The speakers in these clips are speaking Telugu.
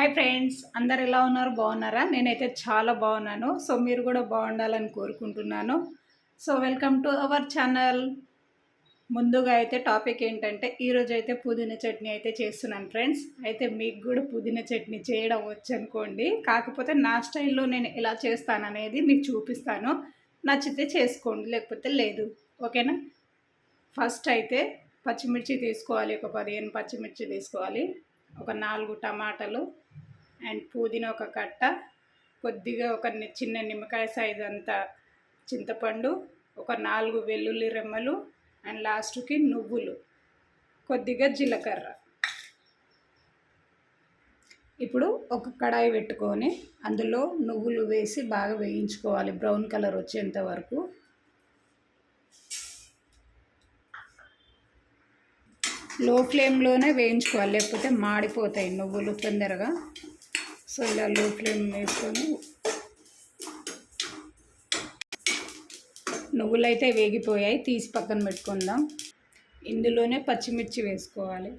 హాయ్ ఫ్రెండ్స్, అందరు ఎలా ఉన్నారు? బాగున్నారా? నేనైతే చాలా బాగున్నాను. సో మీరు కూడా బాగుండాలని కోరుకుంటున్నాను. So welcome to our channel. ముందుగా అయితే టాపిక్ ఏంటంటే ఈరోజు అయితే పుదీనా చట్నీ అయితే చేస్తున్నాను ఫ్రెండ్స్. అయితే మీకు కూడా పుదీనా చట్నీ చేయడం వచ్చు అనుకోండి. కాకపోతే నా స్టైల్లో నేను ఎలా చేస్తాననేది మీకు చూపిస్తాను. నచ్చితే చేసుకోండి, లేకపోతే లేదు. ఓకేనా? ఫస్ట్ అయితే పచ్చిమిర్చి తీసుకోవాలి. ఒక 15 పచ్చిమిర్చి తీసుకోవాలి. ఒక 4 టమాటాలు అండ్ పుదీనా ఒక కట్ట, కొద్దిగా ఒక చిన్న నిమ్మకాయ సైజ్ అంత చింతపండు, ఒక 4 వెల్లుల్లి రెమ్మలు అండ్ లాస్ట్కి నువ్వులు, కొద్దిగా జీలకర్ర. ఇప్పుడు ఒక కడాయి పెట్టుకొని అందులో నువ్వులు వేసి బాగా వేయించుకోవాలి, బ్రౌన్ కలర్ వచ్చేంత వరకు. లో ఫ్లేమ్లోనే వేయించుకోవాలి, లేకపోతే మాడిపోతాయి నువ్వులు తొందరగా. సో ఇలా లో ఫ్లేమ్ వేసుకొని నువ్వులు అయితే వేగిపోయాయి, తీసి పక్కన పెట్టుకుందాం. ఇందులోనే పచ్చిమిర్చి వేసుకోవాలి.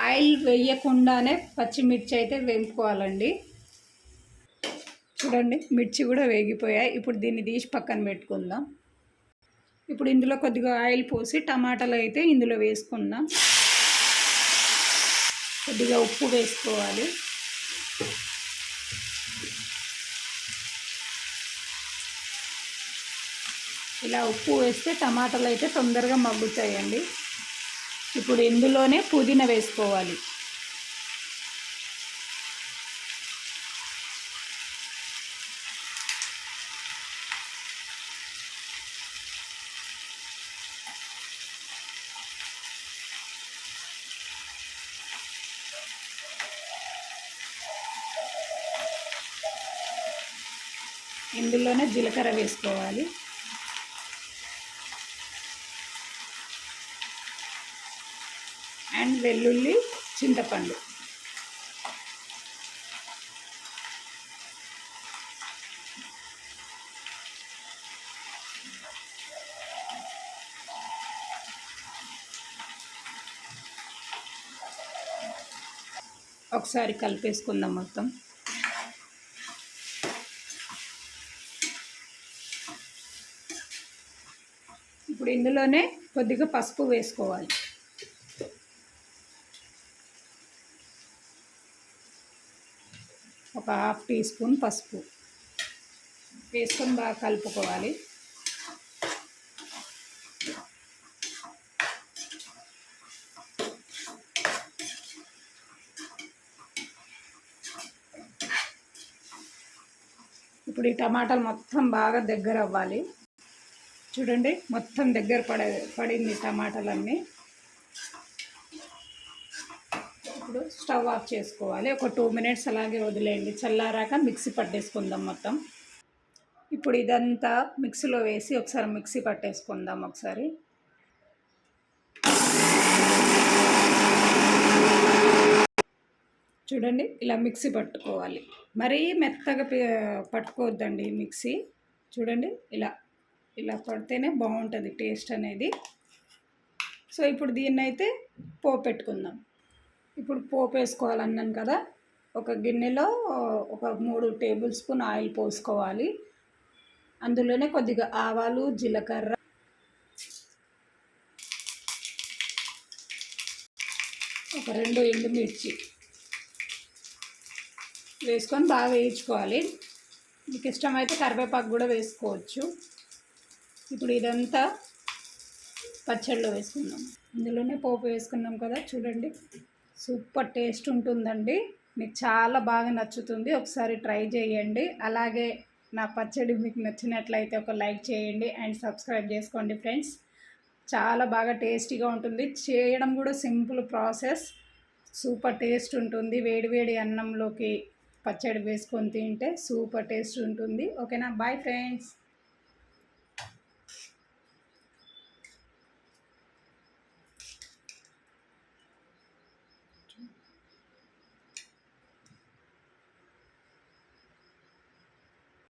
ఆయిల్ వేయకుండానే పచ్చిమిర్చి అయితే వేపుకోవాలండి. చూడండి, మిర్చి కూడా వేగిపోయాయి. ఇప్పుడు దీన్ని తీసి పక్కన పెట్టుకుందాం. ఇప్పుడు ఇందులో కొద్దిగా ఆయిల్ పోసి టమాటాలు అయితే ఇందులో వేసుకుందాం. కొద్దిగా ఉప్పు వేసుకోవాలి. ఇలా ఉప్పు వేస్తే టమాటాలు అయితే తొందరగా మగ్గుతాయండి. ఇప్పుడు ఇందులోనే పుదీనా వేసుకోవాలి. ఇందులోనే జీలకర్ర వేసుకోవాలి. అండ్ వెల్లుల్లి, చింతపండు. ఒకసారి కలిపేసుకుందాం మొత్తం. ఇప్పుడు ఇందులోనే కొద్దిగా పసుపు వేసుకోవాలి. ఒక ½ టీ స్పూన్ పసుపు వేసుకొని బాగా కలుపుకోవాలి. ఇప్పుడు ఈ టమాటాలు మొత్తం బాగా దగ్గర అవ్వాలి. చూడండి, మొత్తం దగ్గర పడింది టమాటాలన్నీ. ఇప్పుడు స్టవ్ ఆఫ్ చేసుకోవాలి. ఒక 2 మినిట్స్ అలాగే వదిలేయండి. చల్లారాక మిక్సీ పట్టేసుకుందాం మొత్తం. ఇప్పుడు ఇదంతా మిక్సీలో వేసి ఒకసారి మిక్సీ పట్టేసుకుందాం ఒకసారి. చూడండి, ఇలా మిక్సీ పట్టుకోవాలి. మరీ మెత్తగా పట్టుకోవద్దండి మిక్సీ. చూడండి, ఇలా ఇలా పడితేనే బాగుంటుంది టేస్ట్ అనేది. సో ఇప్పుడు దీన్ని అయితే పోపు పెట్టుకుందాం. ఇప్పుడు పోపు వేసుకోవాలన్నాను కదా. ఒక గిన్నెలో ఒక 3 టేబుల్ స్పూన్ ఆయిల్ పోసుకోవాలి. అందులోనే కొద్దిగా ఆవాలు, జీలకర్ర, ఒక 2 ఎండుమిర్చి వేసుకొని బాగా వేయించుకోవాలి. మీకు ఇష్టమైతే కరివేపాకు కూడా వేసుకోవచ్చు. ఇప్పుడు ఇదంతా పచ్చడిలో వేసుకుందాం. ఇందులోనే పోపు వేసుకున్నాం కదా. చూడండి, సూపర్ టేస్ట్ ఉంటుందండి. మీకు చాలా బాగా నచ్చుతుంది. ఒకసారి ట్రై చేయండి. అలాగే నా పచ్చడి మీకు నచ్చినట్లయితే ఒక లైక్ చేయండి అండ్ సబ్స్క్రైబ్ చేసుకోండి ఫ్రెండ్స్. చాలా బాగా టేస్టీగా ఉంటుంది. చేయడం కూడా సింపుల్ ప్రాసెస్. సూపర్ టేస్ట్ ఉంటుంది. వేడివేడి అన్నంలోకి పచ్చడి వేసుకొని తింటే సూపర్ టేస్ట్ ఉంటుంది. ఓకేనా? Bye friends.